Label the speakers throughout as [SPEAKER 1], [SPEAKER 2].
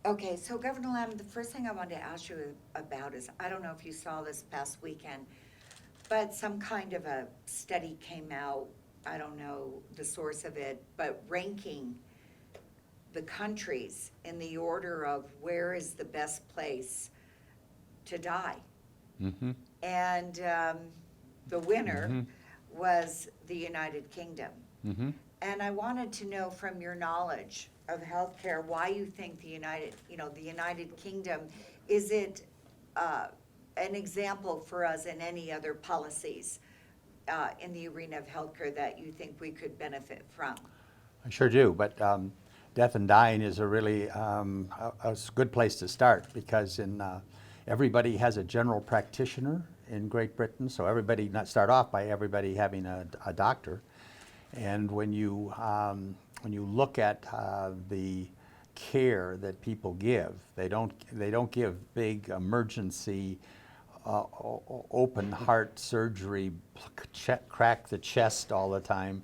[SPEAKER 1] Okay, so Governor Lamm, the first thing I wanted to ask you about is, I don't know if you saw this past weekend, but some kind of a study came out, I don't know the source of it, but ranking the countries in the order of where is the best place to die.
[SPEAKER 2] Mm-hmm.
[SPEAKER 1] And the winner
[SPEAKER 2] Mm-hmm.
[SPEAKER 1] was the United Kingdom.
[SPEAKER 2] Mm-hmm.
[SPEAKER 1] And I wanted to know from your knowledge of healthcare, why you think the United Kingdom, is it an example for us in any other policies in the arena of healthcare that you think we could benefit from?
[SPEAKER 2] I sure do, but death and dying is a really a good place to start because everybody has a general practitioner in Great Britain, so everybody not start off by everybody having a doctor, and when you look at the care that people give, they don't give big emergency open heart surgery, crack the chest all the time,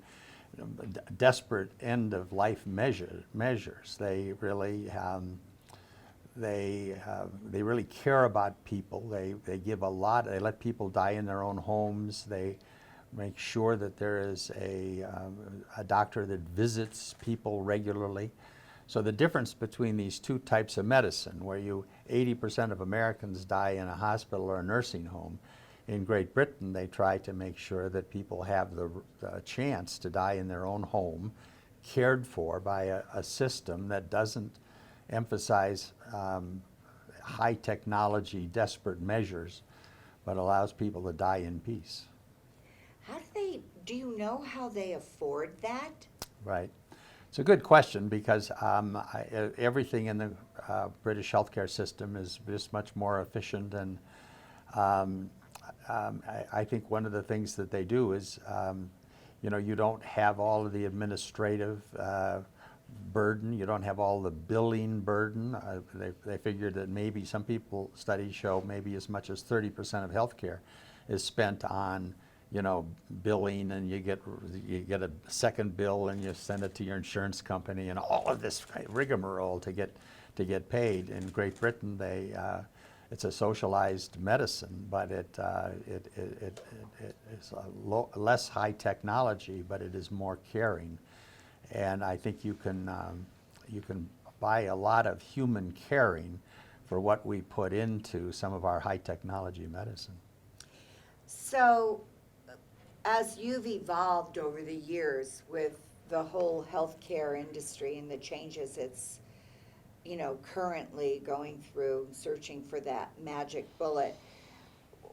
[SPEAKER 2] desperate end of life measures. They really care about people. They give a lot. They let people die in their own homes. They make sure that there is a doctor that visits people regularly. So the difference between these two types of medicine, where 80% of Americans die in a hospital or a nursing home, in Great Britain they try to make sure that people have the chance to die in their own home, cared for by a system that doesn't emphasize high technology, desperate measures, but allows people to die in peace.
[SPEAKER 1] Do you know how they afford that?
[SPEAKER 2] Right. It's a good question because everything in the British healthcare system is just much more efficient, and um, I think one of the things that they do is, you don't have all of the administrative burden, you don't have all the billing burden. They figured that maybe studies show maybe as much as 30% of healthcare is spent on billing, and you get a second bill and you send it to your insurance company, and all of this rigmarole to get paid. In Great Britain, it's a socialized medicine, but it is less high technology, but it is more caring, and I think you can buy a lot of human caring for what we put into some of our high technology medicine.
[SPEAKER 1] So, as you've evolved over the years with the whole healthcare industry and the changes it's, currently going through, searching for that magic bullet,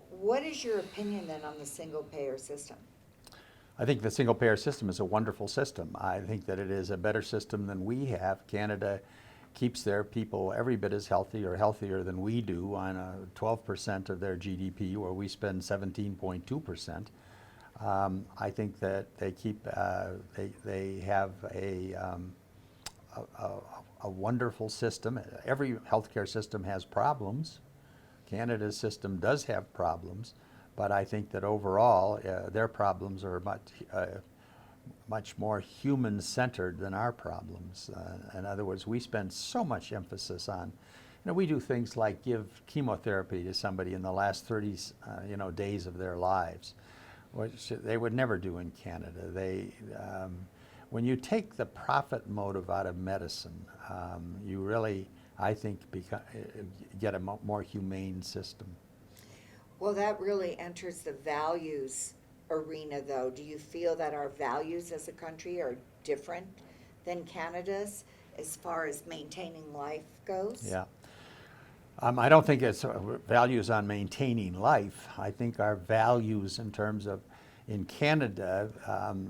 [SPEAKER 1] what is your opinion then on the single payer system?
[SPEAKER 2] I think the single payer system is a wonderful system. I think that it is a better system than we have. Canada keeps their people every bit as healthy or healthier than we do on 12% of their GDP, where we spend 17.2%. I think that they have a wonderful system. Every healthcare system has problems. Canada's system does have problems, but I think that overall their problems are much more human-centered than our problems. In other words, we spend so much emphasis on, we do things like give chemotherapy to somebody in the last 30 days of their lives, which they would never do in Canada. When you take the profit motive out of medicine, you really, I think, get a more humane system.
[SPEAKER 1] Well, that really enters the values arena, though. Do you feel that our values as a country are different than Canada's as far as maintaining life goes?
[SPEAKER 2] Yeah. I don't think it's values on maintaining life. I think our values in terms of, in Canada,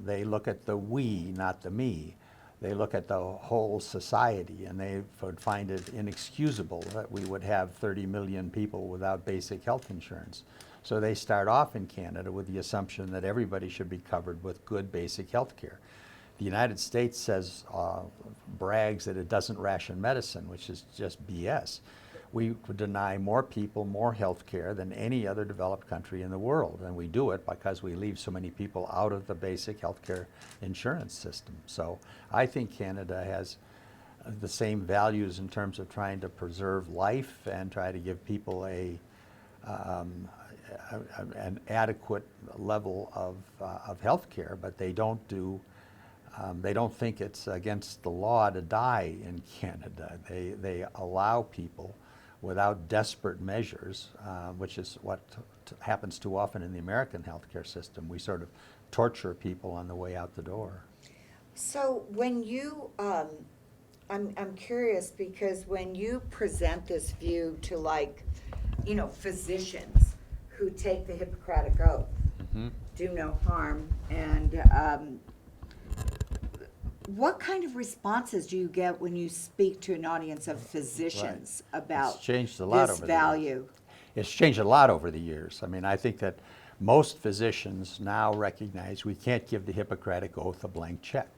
[SPEAKER 2] they look at the we, not the me. They look at the whole society, and they would find it inexcusable that we would have 30 million people without basic health insurance. So they start off in Canada with the assumption that everybody should be covered with good basic health care. The United States brags that it doesn't ration medicine, which is just BS. We deny more people more health care than any other developed country in the world, and we do it because we leave so many people out of the basic health care insurance system. So I think Canada has the same values in terms of trying to preserve life and try to give people um, an adequate level of health care, but they don't they don't think it's against the law to die in Canada. They allow people without desperate measures, which is what happens too often in the American healthcare system. We sort of torture people on the way out the door.
[SPEAKER 1] So when you, I'm curious because when you present this view to, like, physicians who take the Hippocratic Oath, do no harm, and what kind of responses do you get when you speak to an audience of physicians about
[SPEAKER 2] It's changed a lot
[SPEAKER 1] this
[SPEAKER 2] over
[SPEAKER 1] value?
[SPEAKER 2] It's changed a lot over the years. I mean, I think that most physicians now recognize we can't give the Hippocratic Oath a blank check.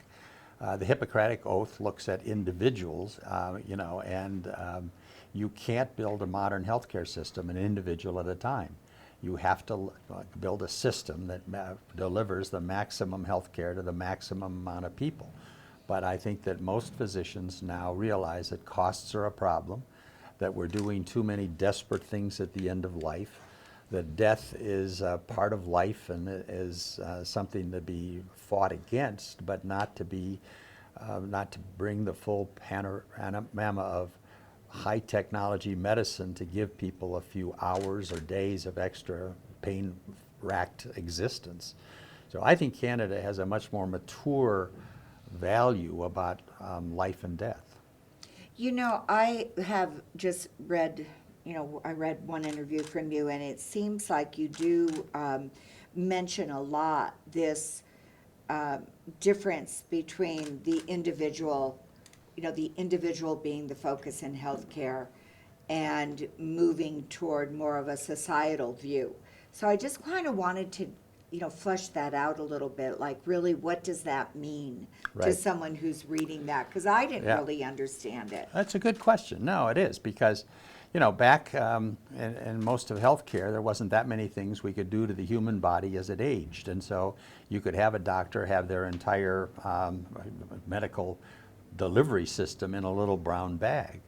[SPEAKER 2] The Hippocratic Oath looks at individuals, and you can't build a modern healthcare system an individual at a time. You have to build a system that delivers the maximum health care to the maximum amount of people. But I think that most physicians now realize that costs are a problem, that we're doing too many desperate things at the end of life, that death is part of life and is something to be fought against, but not to bring the full panorama of high technology medicine to give people a few hours or days of extra pain-racked existence. So I think Canada has a much more mature value about life and death.
[SPEAKER 1] I have just read, I read one interview from you, and it seems like you do mention a lot this difference between the individual being the focus in healthcare and moving toward more of a societal view. So I just kind of wanted to, flesh that out a little bit, like really what does that mean to
[SPEAKER 2] Right.
[SPEAKER 1] someone who's reading that? Because I didn't
[SPEAKER 2] Yeah.
[SPEAKER 1] really understand it.
[SPEAKER 2] That's a good question. No, it is, because back in most of healthcare, there wasn't that many things we could do to the human body as it aged. And so you could have a doctor have their entire medical delivery system in a little brown bag.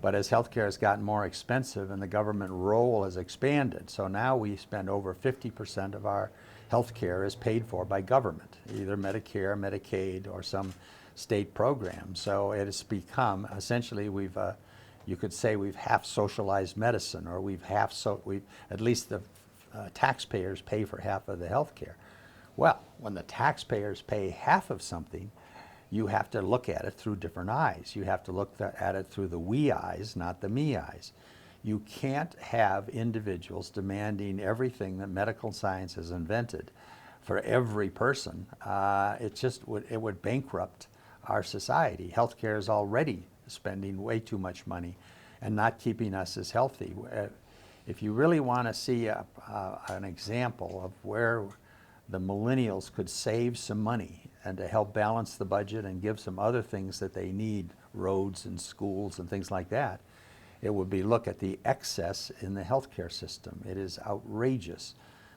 [SPEAKER 2] But as healthcare has gotten more expensive and the government role has expanded, so now we spend over 50% of our healthcare is paid for by government, either Medicare, Medicaid, or some state program. So it has become, essentially, you could say we've half socialized medicine, or at least the taxpayers pay for half of the health care. Well, when the taxpayers pay half of something, you have to look at it through different eyes. You have to look at it through the we eyes, not the me eyes. You can't have individuals demanding everything that medical science has invented for every person. It would bankrupt our society. Healthcare is already spending way too much money and not keeping us as healthy. If you really want to see an example of where the millennials could save some money and to help balance the budget and give some other things that they need, roads and schools and things like that, it would be look at the excess in the healthcare system. It is outrageous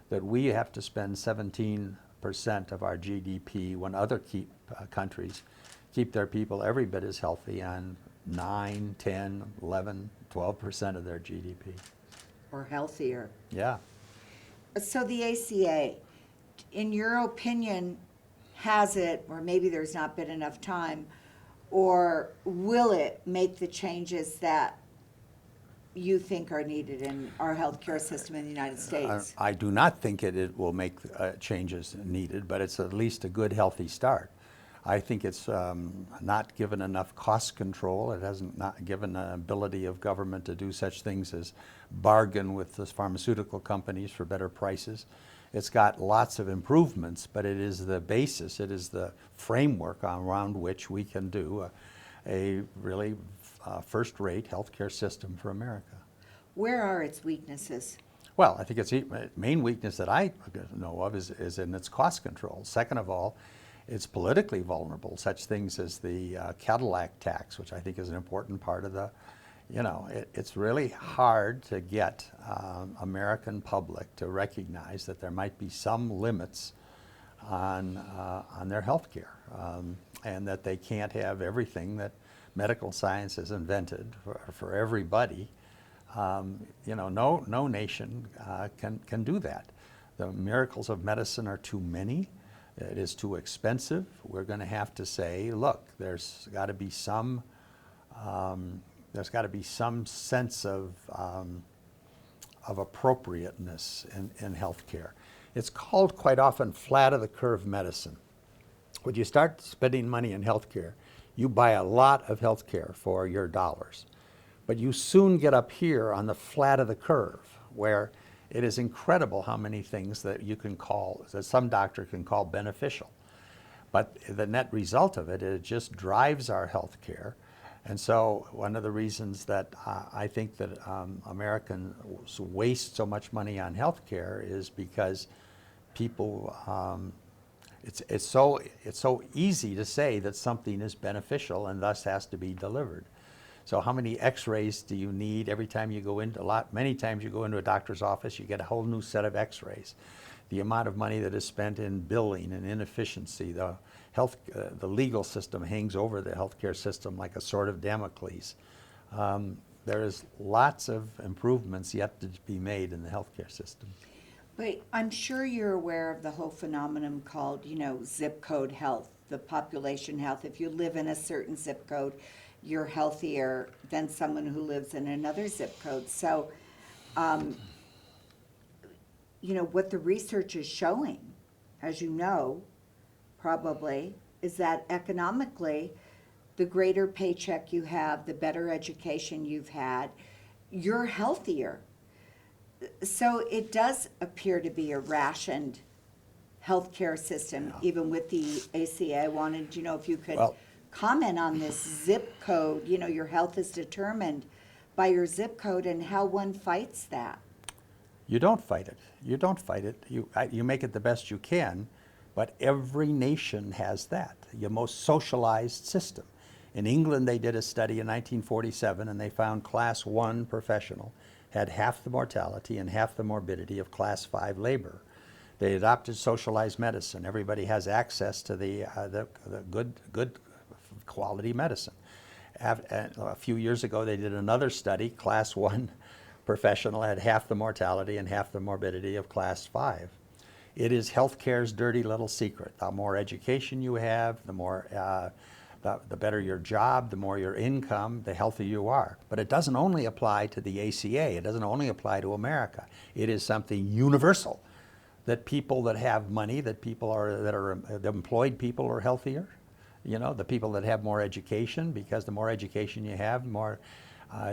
[SPEAKER 2] that we have to spend 17% of our GDP when other countries keep their people every bit as healthy on 9, 10, 11, 12% of their GDP.
[SPEAKER 1] Or healthier.
[SPEAKER 2] Yeah.
[SPEAKER 1] So the ACA, in your opinion, has it, or maybe there's not been enough time, or will it make the changes that you think are needed in our healthcare system in the United States?
[SPEAKER 2] I do not think it will make changes needed, but it's at least a good, healthy start. I think it's not given enough cost control. It hasn't not given an ability of government to do such things as bargain with the pharmaceutical companies for better prices. It's got lots of improvements, but it is the basis, it is the framework around which we can do a really first-rate healthcare system for America.
[SPEAKER 1] Where are its weaknesses?
[SPEAKER 2] Well, I think its main weakness that I know of is in its cost control. Second of all, it's politically vulnerable. Such things as the Cadillac tax, which I think is an important part of the, it's really hard to get American public to recognize that there might be some limits on their health care, and that they can't have everything that medical science has invented for everybody, no nation can do that. The miracles of medicine are too many. It is too expensive. We're going to have to say, look, there's got to be some sense of appropriateness in healthcare. It's called quite often flat of the curve medicine. When you start spending money in healthcare, you buy a lot of healthcare for your dollars. But you soon get up here on the flat of the curve, where it is incredible how many things that you can call, that some doctor can call beneficial. But the net result of it just drives our health care. And so one of the reasons that I think that Americans waste so much money on health care is because people, it's so easy to say that something is beneficial and thus has to be delivered. So how many x-rays do you need every time you go into many times you go into a doctor's office, you get a whole new set of x-rays. The amount of money that is spent in billing and inefficiency, the legal system hangs over the healthcare system like a sword of Damocles. There is lots of improvements yet to be made in the healthcare system.
[SPEAKER 1] But I'm sure you're aware of the whole phenomenon called, zip code health, the population health. If you live in a certain zip code, you're healthier than someone who lives in another zip code. So, what the research is showing, as you know, probably, is that economically, the greater paycheck you have, the better education you've had, you're healthier. So it does appear to be a rationed healthcare system, even with the ACA. I wanted to know if you could comment on this zip code. Your health is determined by your zip code and how one fights that.
[SPEAKER 2] You don't fight it. You don't fight it. You make it the best you can, but every nation has that, your most socialized system. In England, they did a study in 1947, and they found Class 1 professional had half the mortality and half the morbidity of Class 5 labor. They adopted socialized medicine. Everybody has access to the good quality medicine. A few years ago, they did another study. Class 1 professional had half the mortality and half the morbidity of Class 5. It is healthcare's dirty little secret. The more education you have, the better your job, the more your income, the healthier you are. But it doesn't only apply to the ACA. It doesn't only apply to America. It is something universal, that people that have money, the employed people are healthier. The people that have more education, because the more education you have, more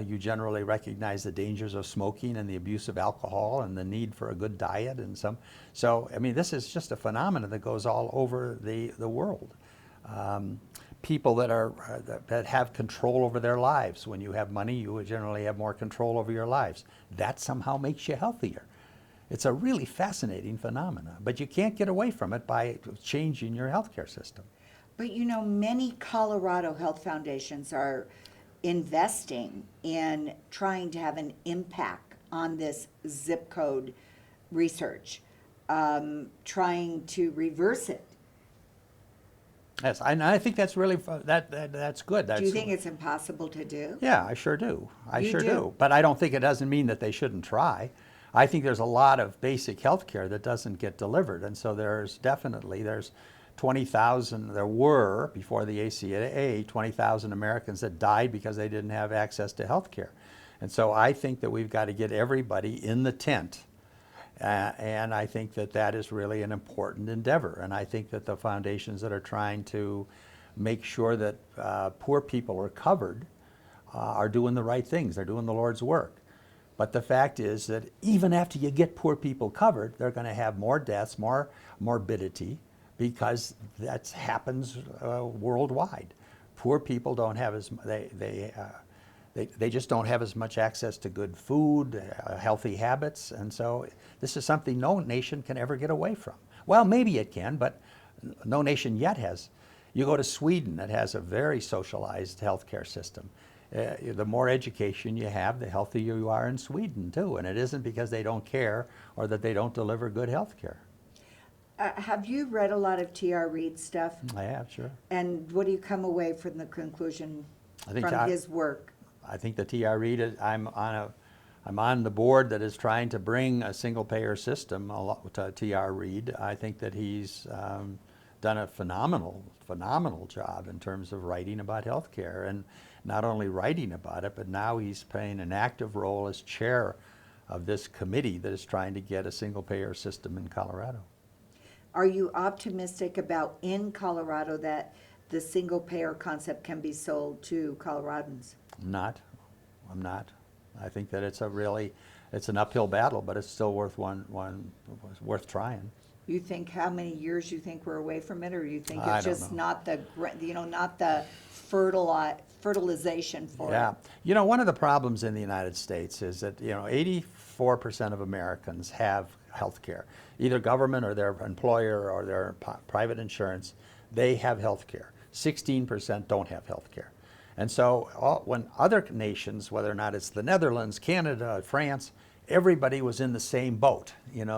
[SPEAKER 2] you generally recognize the dangers of smoking and the abuse of alcohol and the need for a good diet and So, this is just a phenomenon that goes all over the world. People that have control over their lives. When you have money, you generally have more control over your lives. That somehow makes you healthier. It's a really fascinating phenomenon, but you can't get away from it by changing your healthcare system.
[SPEAKER 1] But many Colorado health foundations are investing in trying to have an impact on this zip code research, trying to reverse it.
[SPEAKER 2] Yes, and I think that's really that's good.
[SPEAKER 1] Do you think it's impossible to do?
[SPEAKER 2] Yeah, I sure do. I
[SPEAKER 1] You
[SPEAKER 2] sure
[SPEAKER 1] do?
[SPEAKER 2] do. But I don't think it doesn't mean that they shouldn't try. I think there's a lot of basic health care that doesn't get delivered, and so there's 20,000, there were, before the ACA, 20,000 Americans that died because they didn't have access to health care. And so I think that we've got to get everybody in the tent. And I think that is really an important endeavor. And I think that the foundations that are trying to make sure that poor people are covered are doing the right things. They're doing the Lord's work. But the fact is that even after you get poor people covered, they're going to have more deaths, more morbidity, because that happens worldwide. Poor people don't have they just don't have as much access to good food, healthy habits, and so this is something no nation can ever get away from. Well, maybe it can, but no nation yet has. You go to Sweden, that has a very socialized healthcare system. The more education you have, the healthier you are in Sweden too, and it isn't because they don't care or that they don't deliver good health care.
[SPEAKER 1] Have you read a lot of T.R. Reid stuff?
[SPEAKER 2] I have, sure.
[SPEAKER 1] And what do you come away from the conclusion?
[SPEAKER 2] I think
[SPEAKER 3] from his work?
[SPEAKER 2] I think the TRE, I'm on the board that is trying to bring a single-payer system to TR Reed. I think that he's done a phenomenal job in terms of writing about healthcare, and not only writing about it, but now he's playing an active role as chair of this committee that is trying to get a single-payer system in Colorado.
[SPEAKER 3] Are you optimistic about in Colorado that the single-payer concept can be sold to Coloradans?
[SPEAKER 2] I'm not. I think that it's an uphill battle, but it's still worth trying.
[SPEAKER 3] You think how many years you think we're away from it, or you think
[SPEAKER 2] I
[SPEAKER 3] it's
[SPEAKER 2] don't
[SPEAKER 3] just
[SPEAKER 2] know.
[SPEAKER 3] not the fertilization for
[SPEAKER 2] Yeah.
[SPEAKER 3] it?
[SPEAKER 2] You know, one of the problems in the United States is that, 84% of Americans have health care. Either government or their employer or their private insurance, they have health care. 16% don't have health care. And so when other nations, whether or not it's the Netherlands, Canada, France, everybody was in the same boat,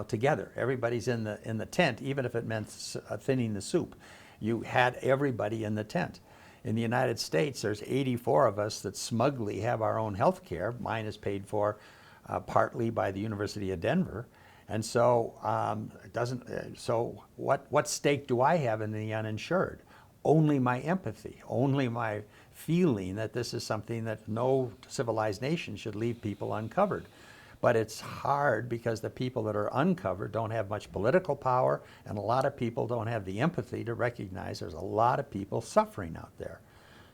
[SPEAKER 2] together. Everybody's in the tent, even if it meant thinning the soup. You had everybody in the tent. In the United States, there's 84 of us that smugly have our own health care. Mine is paid for partly by the University of Denver. And so what stake do I have in the uninsured? Only my empathy, only my feeling that this is something that no civilized nation should leave people uncovered. But it's hard because the people that are uncovered don't have much political power, and a lot of people don't have the empathy to recognize there's a lot of people suffering out there.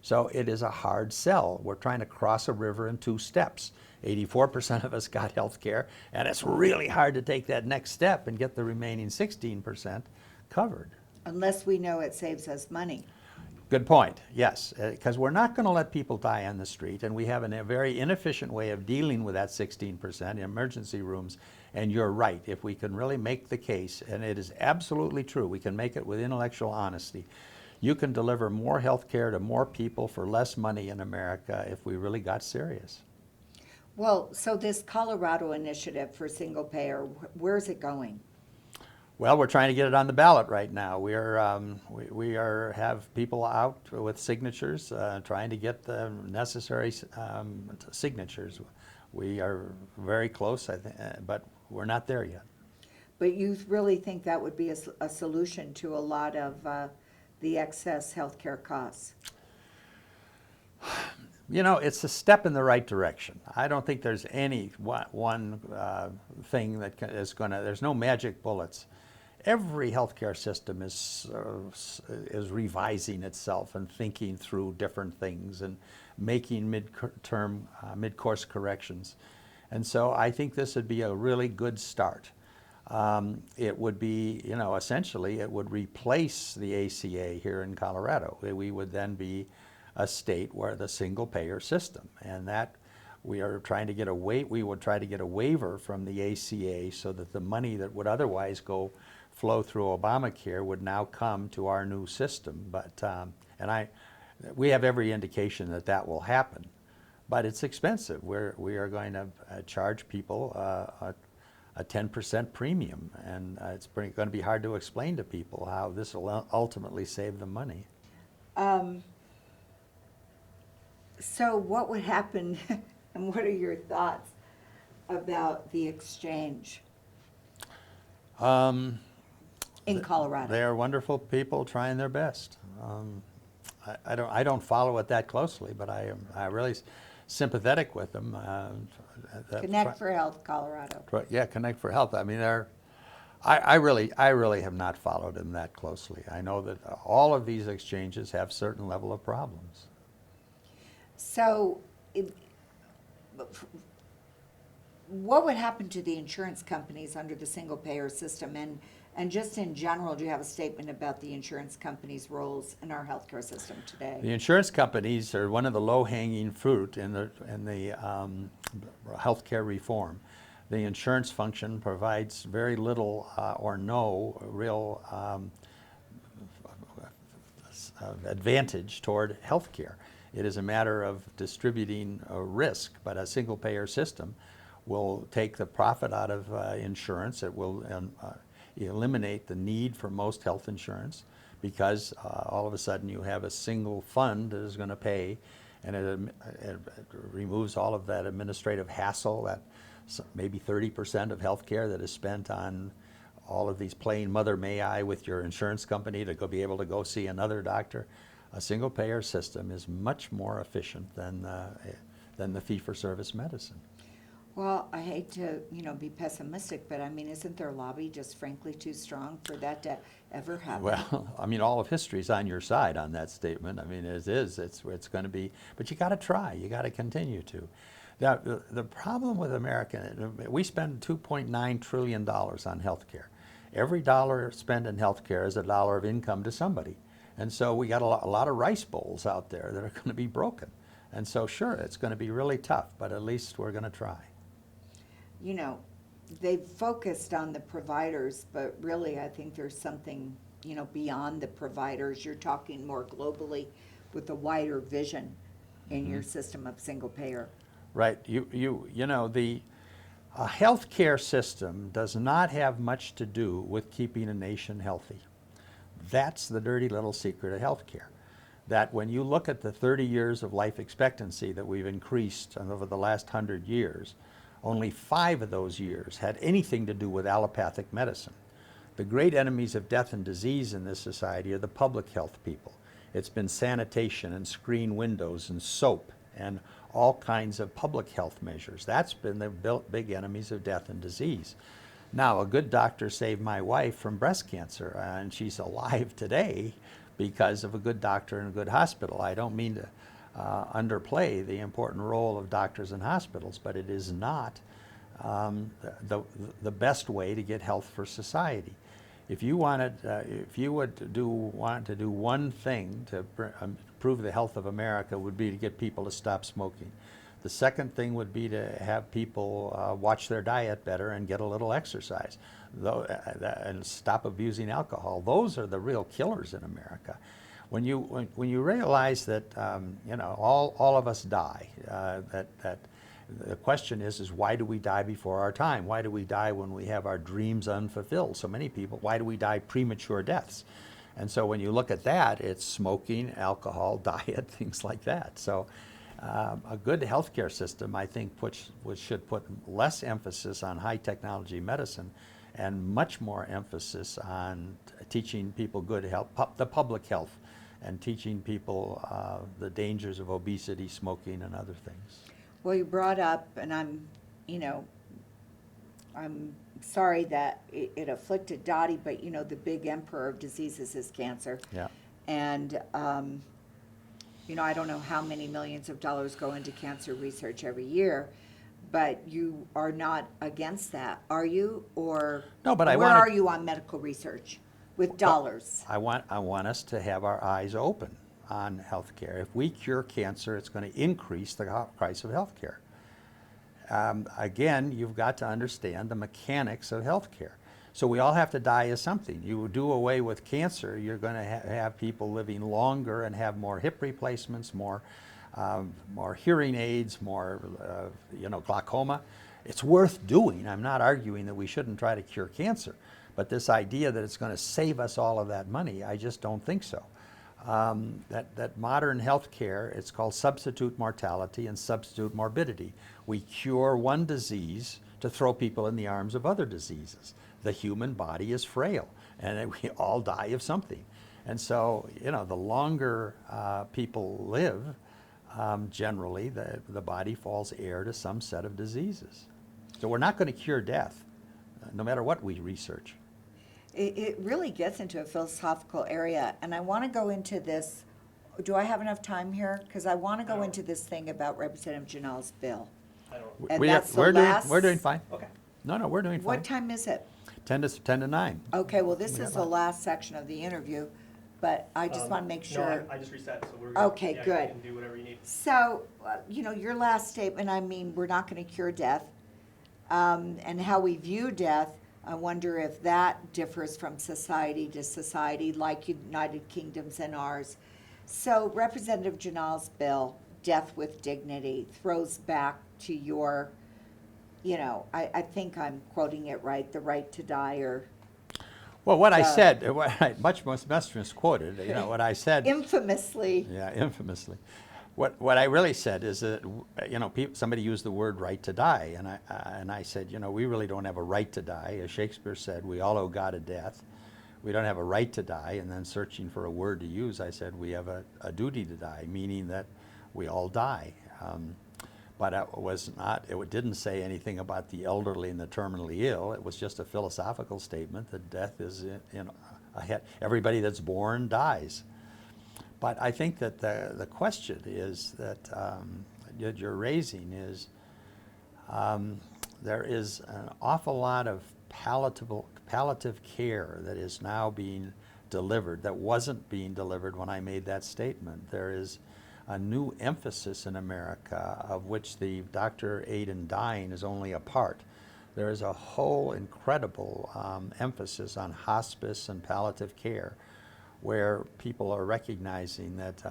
[SPEAKER 2] So it is a hard sell. We're trying to cross a river in 2 steps. 84% of us got health care, and it's really hard to take that next step and get the remaining 16% covered.
[SPEAKER 3] Unless we know it saves us money.
[SPEAKER 2] Good point, yes, because we're not going to let people die on the street, and we have a very inefficient way of dealing with that 16% in emergency rooms. And you're right, if we can really make the case, and it is absolutely true, we can make it with intellectual honesty. You can deliver more health care to more people for less money in America if we really got serious.
[SPEAKER 3] Well, so this Colorado initiative for single payer, where's it going?
[SPEAKER 2] Well, we're trying to get it on the ballot right now. We have people out with signatures, trying to get the necessary signatures. We are very close, but we're not there yet.
[SPEAKER 3] But you really think that would be a solution to a lot of the excess healthcare costs?
[SPEAKER 2] It's a step in the right direction. I don't think there's any one thing that there's no magic bullets. Every healthcare system is revising itself and thinking through different things and making mid-course corrections. And so I think this would be a really good start. It would be, essentially it would replace the ACA here in Colorado. We would then be a state where the single-payer system, and that we would try to get a waiver from the ACA so that the money that would otherwise flow through Obamacare would now come to our new system. But we have every indication that will happen. But it's expensive. We are going to charge people a 10% premium, and it's going to be hard to explain to people how this will ultimately save them money.
[SPEAKER 3] So what would happen, and what are your thoughts about the exchange in Colorado?
[SPEAKER 2] They are wonderful people trying their best. I don't follow it that closely, but I'm really sympathetic with them.
[SPEAKER 3] Connect for Health Colorado.
[SPEAKER 2] Yeah, Connect for Health. I mean, I really have not followed them that closely. I know that all of these exchanges have certain level of problems.
[SPEAKER 3] So, what would happen to the insurance companies under the single-payer system? And just in general, do you have a statement about the insurance companies' roles in our healthcare system today?
[SPEAKER 2] The insurance companies are one of the low-hanging fruit in the healthcare reform. The insurance function provides very little or no real advantage toward healthcare. It is a matter of distributing risk, but a single-payer system will take the profit out of insurance. It will eliminate the need for most health insurance because all of a sudden you have a single fund that is going to pay, and it removes all of that administrative hassle, that maybe 30% of healthcare that is spent on all of these plain mother may I with your insurance company to be able to go see another doctor. A single payer system is much more efficient than the fee-for-service medicine.
[SPEAKER 3] Well, I hate to, be pessimistic, but I mean, isn't their lobby just frankly too strong for that to ever happen?
[SPEAKER 2] Well, I mean, all of history's on your side on that statement. I mean, it's going to be, but you got to try. You got to continue to. Now, the problem with America, we spend $2.9 trillion on healthcare. Every dollar spent in healthcare is a dollar of income to somebody. And so we got a lot of rice bowls out there that are going to be broken. And so, sure, it's going to be really tough, but at least we're going to try.
[SPEAKER 3] They've focused on the providers, but really I think there's something, beyond the providers. You're talking more globally with a wider vision in your system of single payer.
[SPEAKER 2] Right. The healthcare system does not have much to do with keeping a nation healthy. That's the dirty little secret of healthcare. That when you look at the 30 years of life expectancy that we've increased over the last 100 years, only 5 of those years had anything to do with allopathic medicine. The great enemies of death and disease in this society are the public health people. It's been sanitation and screen windows and soap and all kinds of public health measures. That's been the big enemies of death and disease. Now, a good doctor saved my wife from breast cancer, and she's alive today because of a good doctor and a good hospital. I don't mean to underplay the important role of doctors and hospitals, but it is not the best way to get health for society. If you wanted, if you want to do one thing to improve the health of America, would be to get people to stop smoking. The second thing would be to have people watch their diet better and get a little exercise, and stop abusing alcohol. Those are the real killers in America. When you realize that all of us die, that the question is why do we die before our time? Why do we die when we have our dreams unfulfilled? So many people, why do we die premature deaths? And so when you look at that, it's smoking, alcohol, diet, things like that. So a good healthcare system, I think, should put less emphasis on high technology medicine and much more emphasis on teaching people good health, the public health, and teaching people the dangers of obesity, smoking, and other things.
[SPEAKER 3] Well, you brought up, and I'm sorry that it afflicted Dottie, but the big emperor of diseases is cancer.
[SPEAKER 2] Yeah.
[SPEAKER 3] And, I don't know how many millions of dollars go into cancer research every year, but you are not against that, are you? Or
[SPEAKER 2] no, but
[SPEAKER 3] where are you on medical research with dollars?
[SPEAKER 2] I want us to have our eyes open on healthcare. If we cure cancer, it's going to increase the price of healthcare. Again, you've got to understand the mechanics of healthcare. So we all have to die of something. You do away with cancer, you're going to have people living longer and have more hip replacements, more hearing aids, more glaucoma. It's worth doing. I'm not arguing that we shouldn't try to cure cancer, but this idea that it's going to save us all of that money, I just don't think so. That modern health care, it's called substitute mortality and substitute morbidity. We cure one disease to throw people in the arms of other diseases. The human body is frail, and we all die of something. And so, the longer people live, generally, the body falls heir to some set of diseases. So we're not going to cure death, no matter what we research.
[SPEAKER 3] It really gets into a philosophical area, and I want to go into this. Do I have enough time here? Because I want to go into this thing about Representative Janelle's bill.
[SPEAKER 4] I don't.
[SPEAKER 3] And that's the last.
[SPEAKER 2] We're doing fine.
[SPEAKER 4] Okay.
[SPEAKER 2] No, we're doing fine.
[SPEAKER 3] What time is it?
[SPEAKER 2] 10 to 9.
[SPEAKER 3] Okay, well, this
[SPEAKER 2] We
[SPEAKER 3] is
[SPEAKER 2] got
[SPEAKER 3] the
[SPEAKER 2] lots.
[SPEAKER 3] last section of the interview, but I just want to make sure.
[SPEAKER 4] No, I just reset, so we're good.
[SPEAKER 3] Okay,
[SPEAKER 4] Yeah,
[SPEAKER 3] good.
[SPEAKER 4] You can do whatever you need.
[SPEAKER 3] So, your last statement, I mean, we're not going to cure death. And how we view death, I wonder if that differs from society to society, like United Kingdom's and ours. So Representative Janelle's bill, Death with Dignity, throws back to your, I think I'm quoting it right, the right to die, or
[SPEAKER 2] Well, what I said, much misquoted, what I said.
[SPEAKER 3] infamously.
[SPEAKER 2] Yeah, infamously. What I really said is that, somebody used the word right to die, and I said, we really don't have a right to die. As Shakespeare said, we all owe God a death. We don't have a right to die. And then searching for a word to use, I said, we have a duty to die, meaning that we all die. But it didn't say anything about the elderly and the terminally ill. It was just a philosophical statement that death is, everybody that's born dies. But I think that the question is that you're raising is there is an awful lot of palliative care that is now being delivered that wasn't being delivered when I made that statement. There is a new emphasis in America of which the doctor aid in dying is only a part. There is a whole incredible emphasis on hospice and palliative care, where people are recognizing that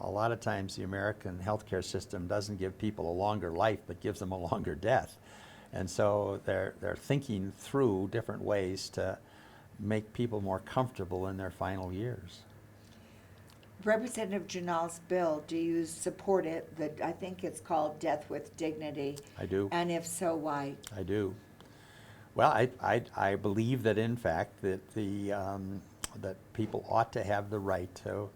[SPEAKER 2] a lot of times the American healthcare system doesn't give people a longer life, but gives them a longer death. And so they're thinking through different ways to make people more comfortable in their final years.
[SPEAKER 3] Representative Janal's bill, do you support it? I think it's called Death with Dignity.
[SPEAKER 2] I do.
[SPEAKER 3] And if so, why?
[SPEAKER 2] I do. Well, I believe that in fact that that people ought to have the right to,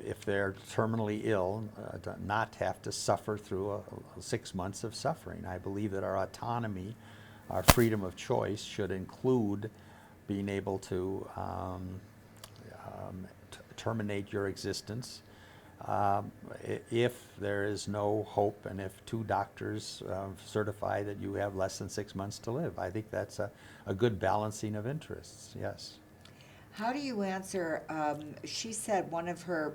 [SPEAKER 2] if they're terminally ill, to not have to suffer through 6 months of suffering. I believe that our autonomy, our freedom of choice should include being able to terminate your existence if there is no hope and if 2 doctors certify that you have less than 6 months to live. I think that's a good balancing of interests, yes.
[SPEAKER 3] How do you answer, she said one of her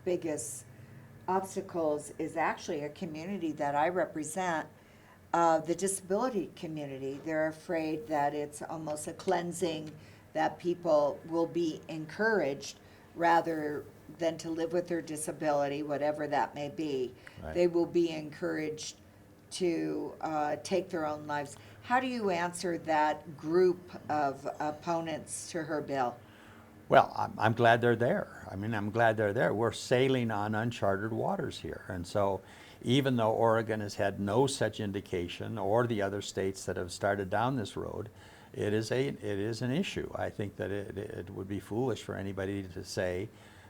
[SPEAKER 3] biggest obstacles is actually a community that I represent, the disability community. They're afraid that it's almost a cleansing, that people will be encouraged rather than to live with their disability, whatever that may be.
[SPEAKER 2] Right.
[SPEAKER 3] They will be encouraged to take their own lives. How do you answer that group of opponents to her bill?
[SPEAKER 2] Well, I'm glad they're there. I mean, I'm glad they're there. We're sailing on uncharted waters here. And so even though Oregon has had no such indication, or the other states that have started down this road, it is an issue. I think that it would be foolish for anybody to say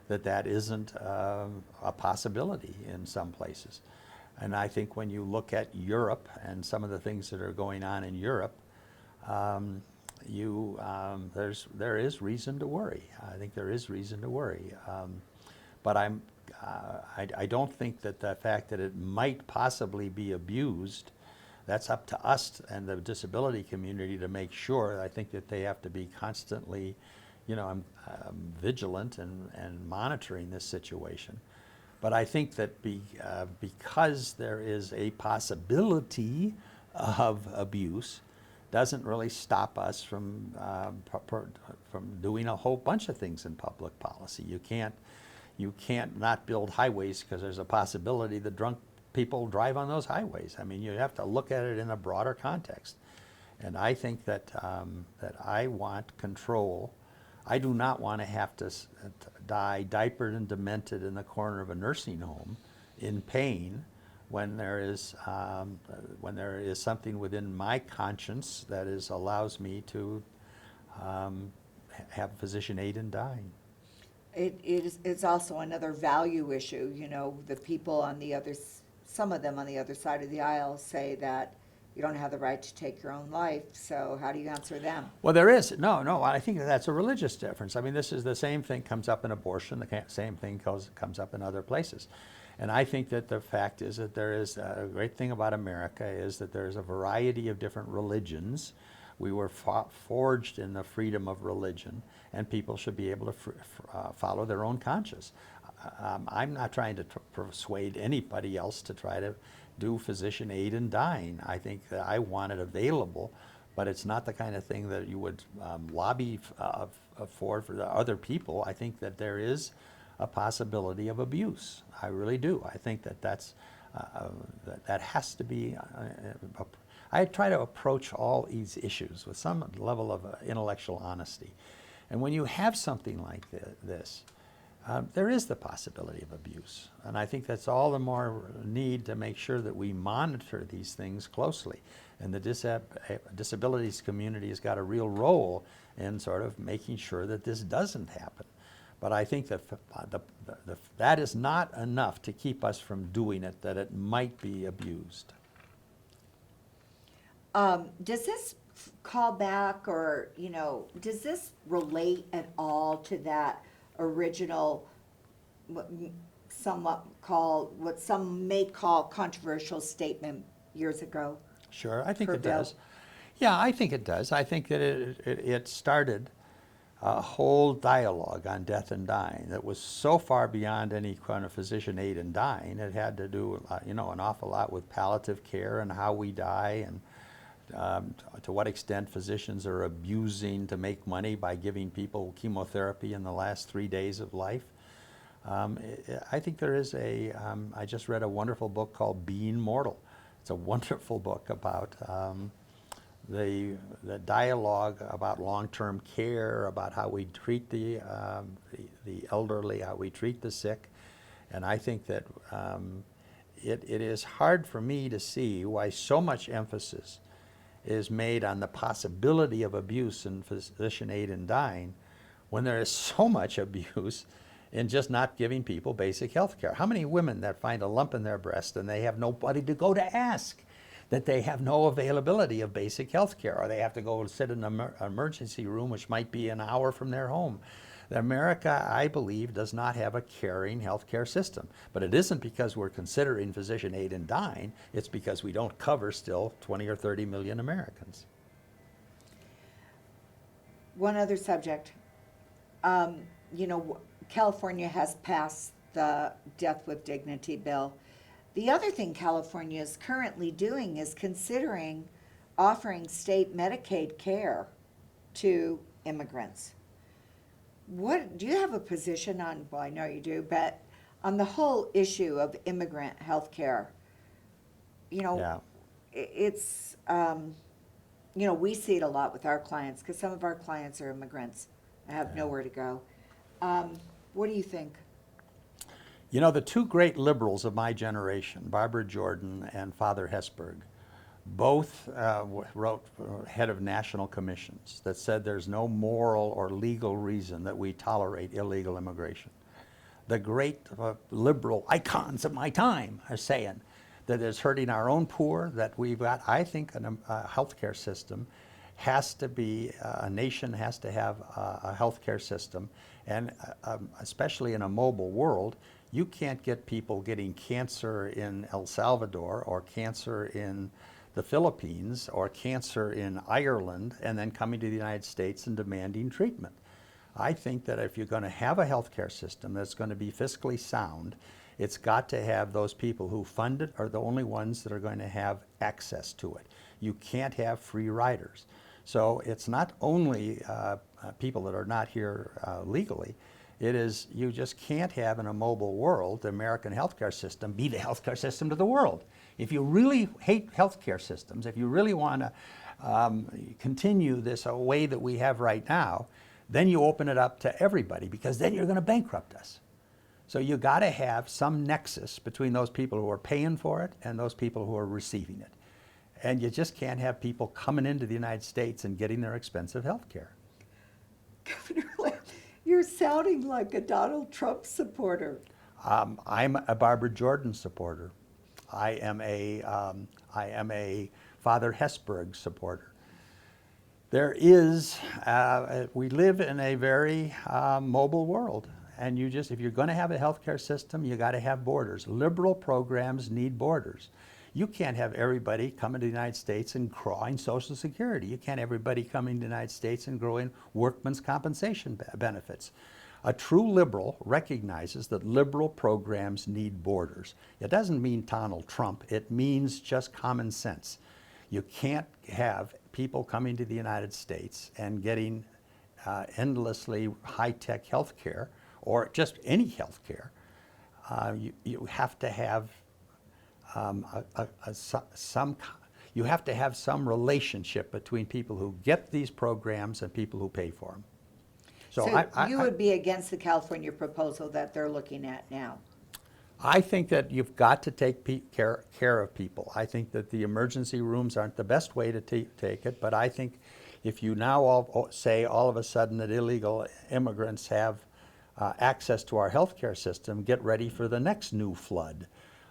[SPEAKER 2] that that isn't a possibility in some places. And I think when you look at Europe and some of the things that are going on in Europe, there is reason to worry. I think there is reason to worry. But I don't think that the fact that it might possibly be abused, that's up to us and the disability community to make sure. I think that they have to be constantly, vigilant and monitoring this situation. But I think that because there is a possibility of abuse, doesn't really stop us from doing a whole bunch of things in public policy. You can't not build highways because there's a possibility that drunk people drive on those highways. I mean, you have to look at it in a broader context. And I think that that I want control. I do not want to have to die diapered and demented in the corner of a nursing home in pain when there is something within my conscience that allows me to have physician aid in dying.
[SPEAKER 3] It's also another value issue. The people on some of them on the other side of the aisle say that you don't have the right to take your own life. So how do you answer them?
[SPEAKER 2] Well, there is. No, I think that's a religious difference. I mean, this is the same thing comes up in abortion, the same thing comes up in other places. And I think that the fact is that there is a great thing about America is that there's a variety of different religions. We were forged in the freedom of religion, and people should be able to follow their own conscience. I'm not trying to persuade anybody else to try to do physician aid in dying. I think that I want it available, but it's not the kind of thing that you would lobby for the other people. I think that there is a possibility of abuse. I really do. I think that that has to be. I try to approach all these issues with some level of intellectual honesty, and when you have something like this, there is the possibility of abuse. And I think that's all the more need to make sure that we monitor these things closely. And the disabilities community has got a real role in sort of making sure that this doesn't happen. But I think that that is not enough to keep us from doing it, that it might be abused.
[SPEAKER 3] Does this call back, or, does this relate at all to that original, what some may call controversial statement years ago?
[SPEAKER 2] Sure, I think
[SPEAKER 3] Per
[SPEAKER 2] it
[SPEAKER 3] bill.
[SPEAKER 2] does. Yeah, I think it does. I think that it started a whole dialogue on death and dying that was so far beyond any kind of physician aid in dying. It had to do, an awful lot with palliative care and how we die, and to what extent physicians are abusing to make money by giving people chemotherapy in the last 3 days of life. I think there is I just read a wonderful book called Being Mortal. It's a wonderful book about the dialogue about long-term care, about how we treat the elderly, how we treat the sick. And I think that it is hard for me to see why so much emphasis is made on the possibility of abuse in physician aid in dying when there is so much abuse in just not giving people basic health care. How many women that find a lump in their breast and they have nobody to go to ask, that they have no availability of basic health care, or they have to go sit in an emergency room, which might be an hour from their home? America, I believe, does not have a caring health care system. But it isn't because we're considering physician aid in dying, it's because we don't cover still 20 or 30 million Americans.
[SPEAKER 3] One other subject. California has passed the Death with Dignity bill. The other thing California is currently doing is considering offering state Medicaid care to immigrants. What do you have a position on? Well, I know you do, but on the whole issue of immigrant health care,
[SPEAKER 2] Yeah.
[SPEAKER 3] it's, we see it a lot with our clients, because some of our clients are immigrants and have nowhere to go. What do you think?
[SPEAKER 2] The two great liberals of my generation, Barbara Jordan and Father Hesburgh, both wrote head of national commissions that said there's no moral or legal reason that we tolerate illegal immigration. The great liberal icons of my time are saying that it's hurting our own poor, that we've got, I think, a healthcare system has to be, a nation has to have a healthcare system, and especially in a mobile world, you can't get people getting cancer in El Salvador or cancer in the Philippines or cancer in Ireland and then coming to the United States and demanding treatment. I think that if you're going to have a healthcare system that's going to be fiscally sound, it's got to have those people who fund it are the only ones that are going to have access to it. You can't have free riders. So it's not only people that are not here legally. It is, you just can't have in a mobile world the American healthcare system be the healthcare system to the world. If you really hate healthcare systems, if you really want to continue this way that we have right now, then you open it up to everybody, because then you're going to bankrupt us. So you got to have some nexus between those people who are paying for it and those people who are receiving it. And you just can't have people coming into the United States and getting their expensive health care.
[SPEAKER 3] Governor Lamm, you're sounding like a Donald Trump supporter.
[SPEAKER 2] I'm a Barbara Jordan supporter. I am a Father Hesburgh supporter. There is, we live in a very mobile world, and if you're going to have a healthcare system, you got to have borders. Liberal programs need borders. You can't have everybody coming to the United States and drawing Social Security. You can't have everybody coming to the United States and growing workman's compensation benefits. A true liberal recognizes that liberal programs need borders. It doesn't mean Donald Trump. It means just common sense. You can't have people coming to the United States and getting endlessly high-tech health care, or just any health care. You have to have you have to have some relationship between people who get these programs and people who pay for them. So
[SPEAKER 3] So you would be against the California proposal that they're looking at now?
[SPEAKER 2] I think that you've got to take care of people. I think that the emergency rooms aren't the best way to take it, but I think if you now say all of a sudden that illegal immigrants have access to our healthcare system, get ready for the next new flood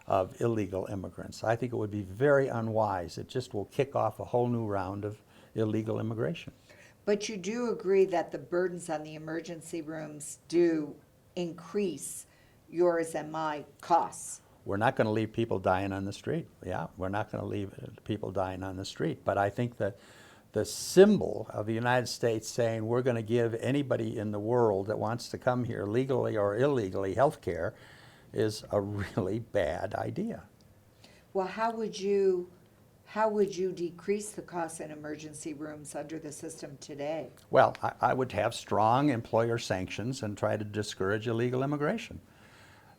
[SPEAKER 2] of illegal immigrants. I think it would be very unwise. It just will kick off a whole new round of illegal immigration.
[SPEAKER 3] But you do agree that the burdens on the emergency rooms do increase yours and my costs?
[SPEAKER 2] We're not going to leave people dying on the street. Yeah, we're not going to leave people dying on the street. But I think that the symbol of the United States saying we're going to give anybody in the world that wants to come here legally or illegally health care is a really bad idea.
[SPEAKER 3] Well, how would you decrease the costs in emergency rooms under the system today?
[SPEAKER 2] Well, I would have strong employer sanctions and try to discourage illegal immigration.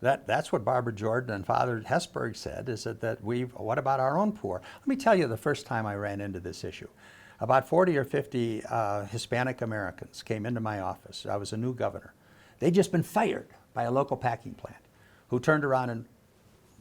[SPEAKER 2] That's what Barbara Jordan and Father Hesburgh said, is that what about our own poor? Let me tell you the first time I ran into this issue. About 40 or 50 Hispanic Americans came into my office. I was a new governor. They'd just been fired by a local packing plant who turned around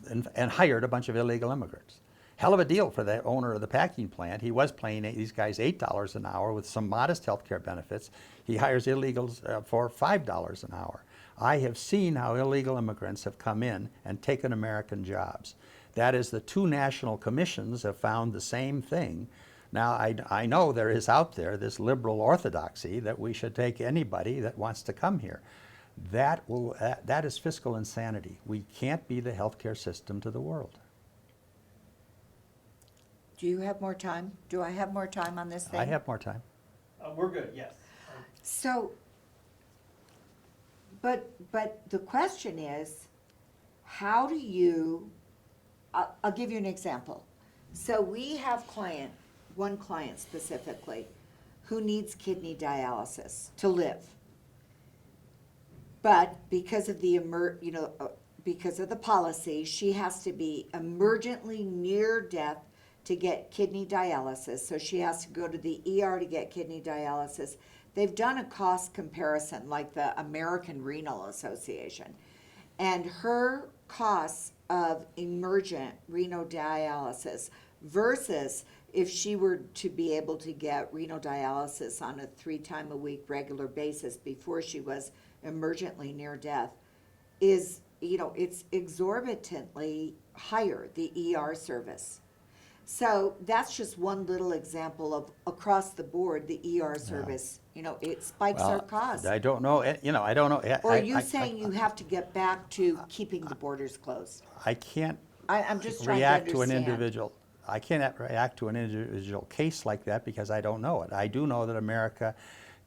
[SPEAKER 2] and hired a bunch of illegal immigrants. Hell of a deal for the owner of the packing plant. He was paying these guys $8 an hour with some modest health care benefits. He hires illegals for $5 an hour. I have seen how illegal immigrants have come in and taken American jobs. That is, the two national commissions have found the same thing. Now, I know there is out there this liberal orthodoxy that we should take anybody that wants to come here. That is fiscal insanity. We can't be the healthcare system to the world.
[SPEAKER 3] Do you have more time? Do I have more time on this thing?
[SPEAKER 2] I have more time.
[SPEAKER 4] We're good, yes.
[SPEAKER 3] So, but the question is, how do you, I'll give you an example. So we have one client specifically, who needs kidney dialysis to live. But because of the because of the policy, she has to be emergently near death to get kidney dialysis. So she has to go to the ER to get kidney dialysis. They've done a cost comparison, like the American Renal Association, and her costs of emergent renal dialysis versus if she were to be able to get renal dialysis on a 3-time-a-week regular basis before she was emergently near death is, it's exorbitantly higher, the ER service. So that's just one little example of across the board, the ER service, it spikes our costs.
[SPEAKER 2] I don't know, I don't know.
[SPEAKER 3] Or are you saying you have to get back to keeping the borders closed?
[SPEAKER 2] I can't
[SPEAKER 3] I'm just trying to
[SPEAKER 2] react to an
[SPEAKER 3] understand.
[SPEAKER 2] individual. I can't react to an individual case like that because I don't know it. I do know that America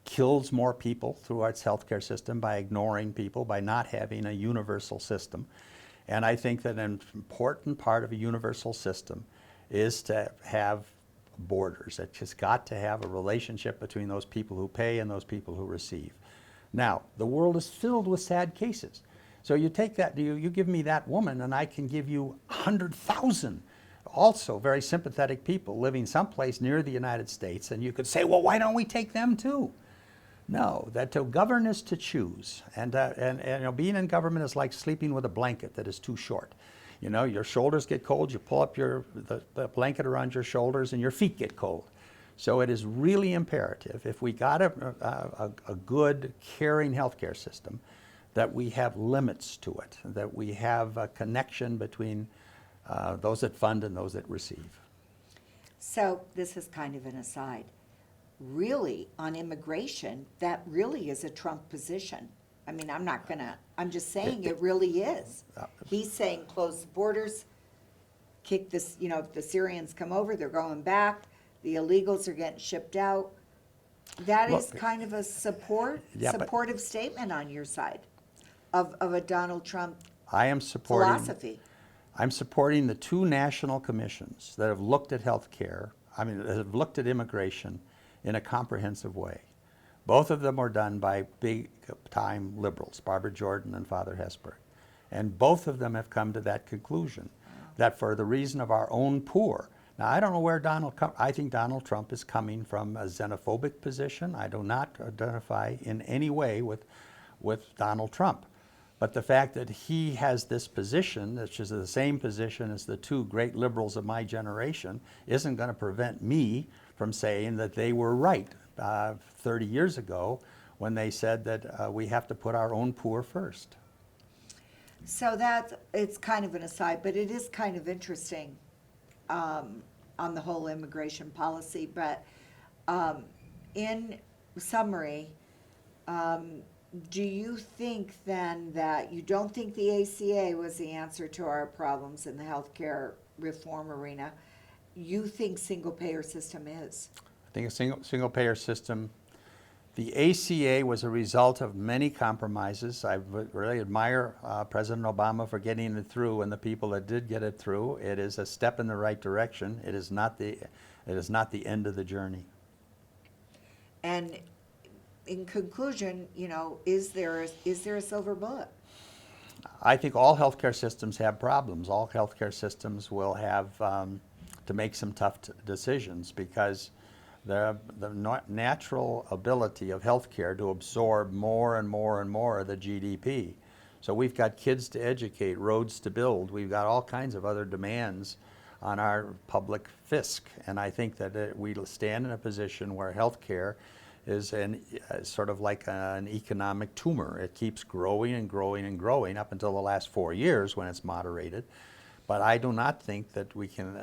[SPEAKER 2] kills more people through its healthcare system by ignoring people, by not having a universal system. And I think that an important part of a universal system is to have borders. It's just got to have a relationship between those people who pay and those people who receive. Now, the world is filled with sad cases. So you take that, you give me that woman and I can give you 100,000 also very sympathetic people living someplace near the United States, and you could say, well, why don't we take them too? No, that to govern is to choose. And being in government is like sleeping with a blanket that is too short. Your shoulders get cold, you pull up the blanket around your shoulders and your feet get cold. So it is really imperative, if we got a good, caring healthcare system, that we have limits to it, that we have a connection between those that fund and those that receive.
[SPEAKER 3] So this is kind of an aside. Really, on immigration, that really is a Trump position. I mean, I'm just saying it really is. He's saying close the borders, kick this, if the Syrians come over, they're going back, the illegals are getting shipped out. That is kind of a supportive statement on your side of a Donald Trump
[SPEAKER 2] I am supporting
[SPEAKER 3] philosophy.
[SPEAKER 2] I'm supporting the two national commissions that have looked at health care, that have looked at immigration in a comprehensive way. Both of them are done by big-time liberals, Barbara Jordan and Father Hesburgh. And both of them have come to that conclusion, that for the reason of our own poor, Now, I don't know where I think Donald Trump is coming from a xenophobic position. I do not identify in any way with Donald Trump. But the fact that he has this position, which is the same position as the two great liberals of my generation, isn't going to prevent me from saying that they were right 30 years ago when they said that we have to put our own poor first.
[SPEAKER 3] So it's kind of an aside, but it is kind of interesting on the whole immigration policy. But in summary, do you think then that you don't think the ACA was the answer to our problems in the healthcare reform arena? You think single-payer system is?
[SPEAKER 2] I think a single-payer system. The ACA was a result of many compromises. I really admire President Obama for getting it through, and the people that did get it through. It is a step in the right direction. It is not the end of the journey.
[SPEAKER 3] And in conclusion, is there a silver bullet?
[SPEAKER 2] I think all healthcare systems have problems. All healthcare systems will have to make some tough decisions because the natural ability of healthcare to absorb more and more and more of the GDP. So we've got kids to educate, roads to build. We've got all kinds of other demands on our public fisc. And I think that we stand in a position where healthcare is sort of like an economic tumor. It keeps growing and growing and growing up until the last 4 years when it's moderated. But I do not think that we can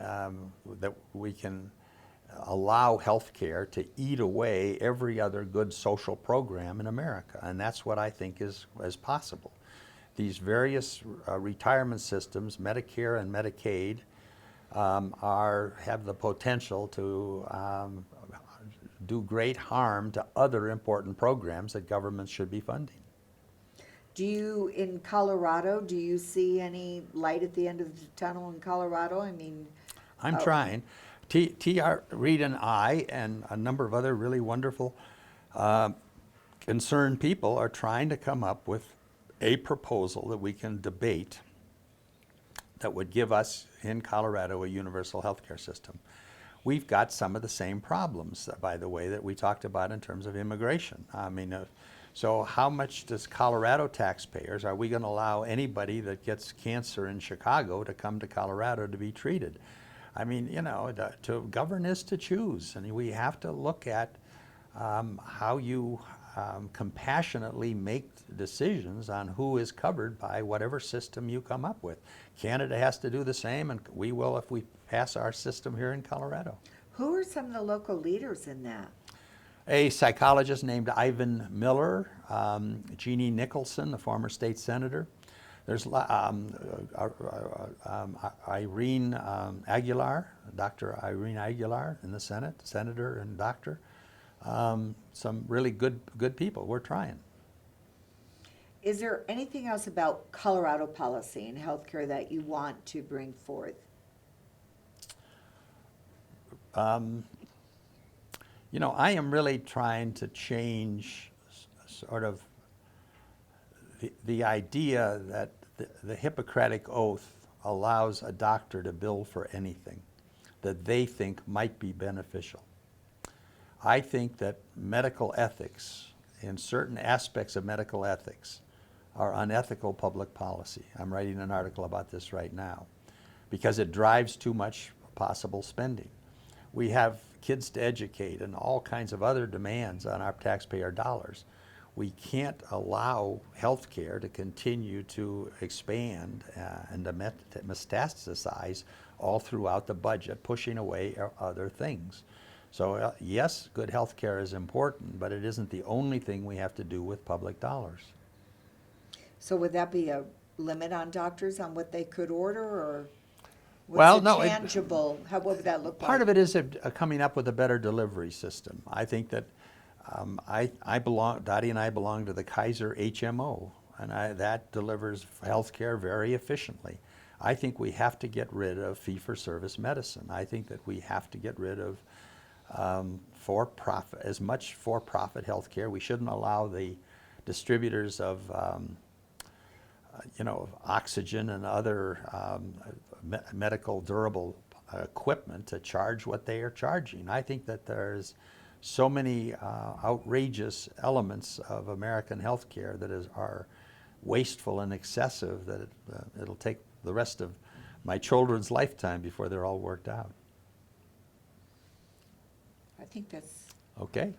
[SPEAKER 2] allow healthcare to eat away every other good social program in America, and that's what I think is possible. These various retirement systems, Medicare and Medicaid, have the potential to do great harm to other important programs that governments should be funding.
[SPEAKER 3] In Colorado, do you see any light at the end of the tunnel in Colorado? I mean,
[SPEAKER 2] I'm trying. T.R. Reid and I and a number of other really wonderful concerned people are trying to come up with a proposal that we can debate that would give us in Colorado a universal health care system. We've got some of the same problems, by the way, that we talked about in terms of immigration. I mean, so how much does Colorado taxpayers, are we going to allow anybody that gets cancer in Chicago to come to Colorado to be treated? I mean, to govern is to choose, and we have to look at how you compassionately make decisions on who is covered by whatever system you come up with. Canada has to do the same, and we will if we pass our system here in Colorado.
[SPEAKER 3] who are some of the local leaders in that?
[SPEAKER 2] A psychologist named Ivan Miller, Jeannie Nicholson, the former state senator. There's Irene Aguilar, Dr. Irene Aguilar in the Senate, senator and doctor. Some really good people. We're trying.
[SPEAKER 3] Is there anything else about Colorado policy and healthcare that you want to bring forth?
[SPEAKER 2] I am really trying to change sort of the idea that the Hippocratic Oath allows a doctor to bill for anything that they think might be beneficial. I think that medical ethics, in certain aspects of medical ethics, are unethical public policy. I'm writing an article about this right now because it drives too much possible spending. We have kids to educate and all kinds of other demands on our taxpayer dollars. We can't allow healthcare to continue to expand and to metastasize all throughout the budget, pushing away other things. So yes, good healthcare is important, but it isn't the only thing we have to do with public dollars.
[SPEAKER 3] So would that be a limit on doctors on what they could order, or
[SPEAKER 2] Well,
[SPEAKER 3] what's
[SPEAKER 2] no,
[SPEAKER 3] the tangible, what would that look like?
[SPEAKER 2] Part of it is coming up with a better delivery system. I think that Dottie and I belong to the Kaiser HMO, and that delivers healthcare very efficiently. I think we have to get rid of fee-for-service medicine. I think that we have to get rid of as much for-profit healthcare. We shouldn't allow the distributors of oxygen and other medical durable equipment to charge what they are charging. I think that there's so many outrageous elements of American healthcare that are wasteful and excessive that it'll take the rest of my children's lifetime before they're all worked out.
[SPEAKER 3] I think that's,
[SPEAKER 2] Okay?